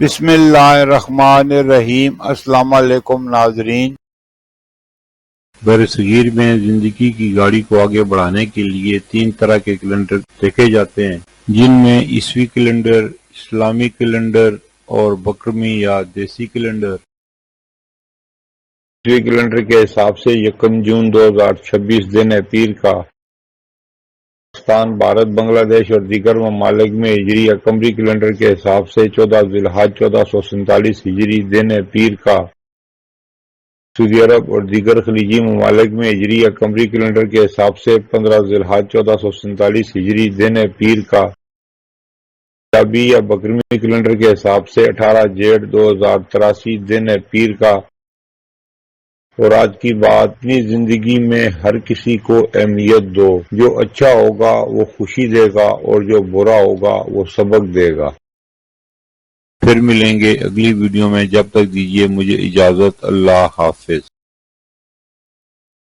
بسم اللہ الرحمن الرحیم۔ السلام علیکم ناظرین۔ برصغیر میں زندگی کی گاڑی کو آگے بڑھانے کے لیے 3 طرح کے کیلنڈر دیکھے جاتے ہیں، جن میں عیسوی کیلنڈر، اسلامی کیلنڈر اور بکرمی یا دیسی کیلنڈر۔ عیسوی کیلنڈر کے حساب سے 1 جون 2026 دن ہے پیر کا۔ پاکستان، بھارت، بنگلہ دیش اور دیگر ممالک میں ہجری یا قمری کیلنڈر کے حساب سے 14 ذی الحج 1447 ہجری دن ہے پیر کا۔ سعودی عرب اور دیگر خلیجی ممالک میں ہجری یا قمری کیلنڈر کے حساب سے 15 ذی الحج 1447 ہجری دن ہے پیر کا۔ میلادی یا بکرمی کیلنڈر کے حساب سے 18 جیٹھ 2083 دن ہے پیر کا۔ اور آج کی بات، اپنی زندگی میں ہر کسی کو اہمیت دو، جو اچھا ہوگا وہ خوشی دے گا اور جو برا ہوگا وہ سبق دے گا۔ پھر ملیں گے اگلی ویڈیو میں، جب تک دیجیے مجھے اجازت، اللہ حافظ۔